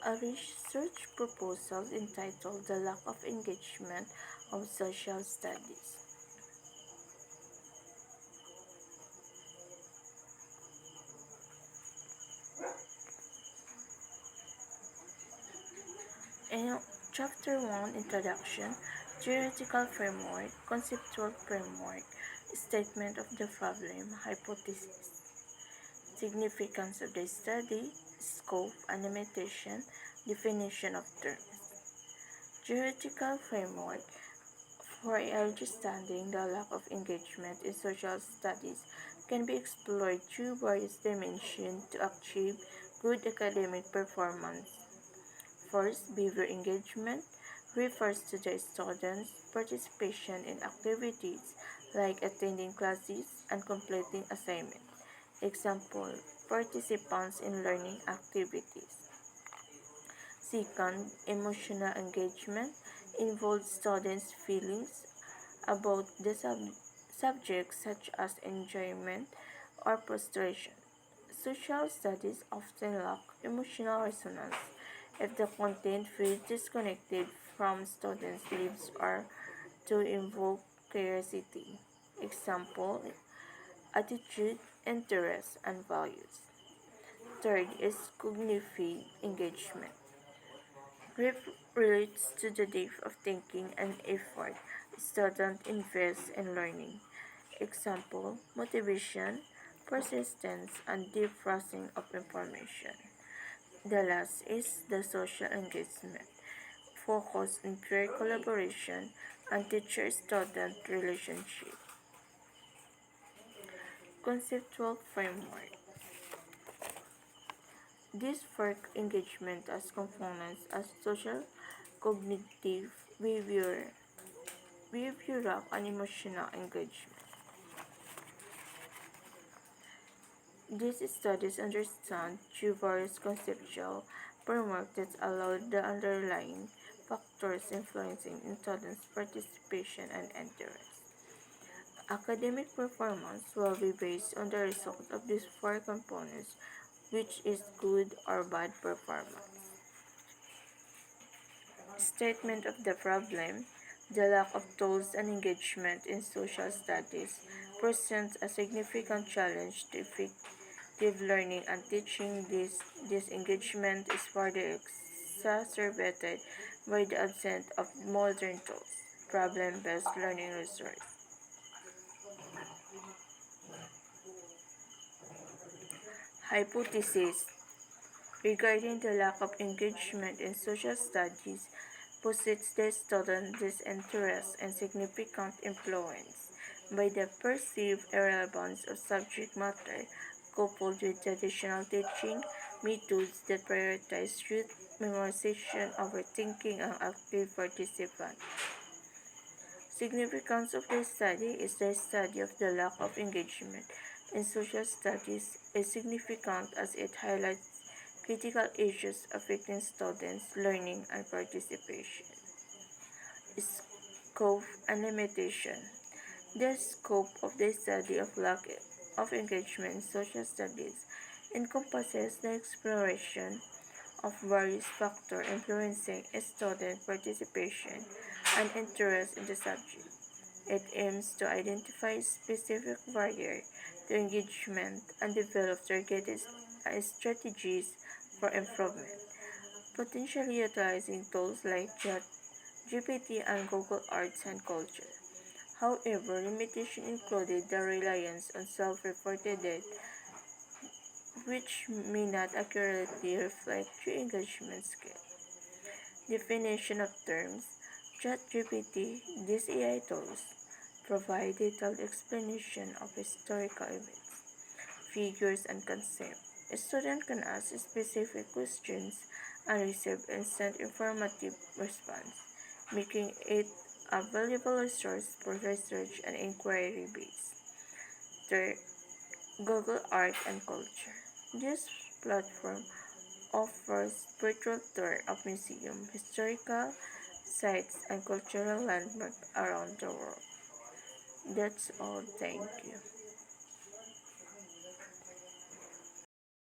a research proposal entitled The Lack of Engagement of Social Studies. In Chapter 1, Introduction, Theoretical Framework, Conceptual Framework, Statement of the Problem, Hypothesis, Significance of the Study, Scope and Limitation, Definition of Terms. Theoretical Framework. For understanding the lack of engagement in social studies can be explored through various dimensions to achieve good academic performance. First, behavior engagement refers to the students' participation in activities like attending classes and completing assignments. Example, participants in learning activities. Second, emotional engagement involves students' feelings about the subject such as enjoyment or frustration. Social studies often lack emotional resonance if the content feels disconnected from students' lives or to invoke curiosity. Example, attitude, interests, and values. Third is cognitive engagement. Relates to the depth of thinking and effort students invest in learning. Example, motivation, persistence, and deep processing of information. The last is the social engagement, focused on peer collaboration and teacher-student relationship. Conceptual framework. This four engagement as components as social, cognitive, behavioral, and emotional engagement. These studies understand through various conceptual frameworks that allow the underlying factors influencing students' participation and interest. Academic performance will be based on the result of these four components, which is good or bad performance. Statement of the problem. The lack of tools and engagement in social studies presents a significant challenge to effective learning and teaching. This engagement is further exacerbated by the absence of modern tools, problem-based learning resources. Hypothesis regarding the lack of engagement in social studies posits the student disinterest and significant influence by the perceived irrelevance of subject matter coupled with traditional teaching methods that prioritize rote memorization over thinking and active participation. Significance of the study is the study of the lack of engagement in social studies is significant as it highlights critical issues affecting students' learning and participation. Scope and limitation. The scope of the study of lack of engagement in social studies encompasses the exploration of various factors influencing student participation and interest in the subject. It aims to identify specific barriers to engagement and develop targeted strategies for improvement, potentially utilizing tools like ChatGPT and Google Arts and Culture. However, limitations included the reliance on self-reported data, which may not accurately reflect true engagement skills. Definition of terms. ChatGPT, these AI tools, provide detailed explanation of historical events, figures, and concepts. A student can ask specific questions and receive instant informative response, making it a valuable resource for research and inquiry based. Third, Google Art and Culture. This platform offers virtual tour of museums, historical sites, and cultural landmarks around the world. That's all. Thank you.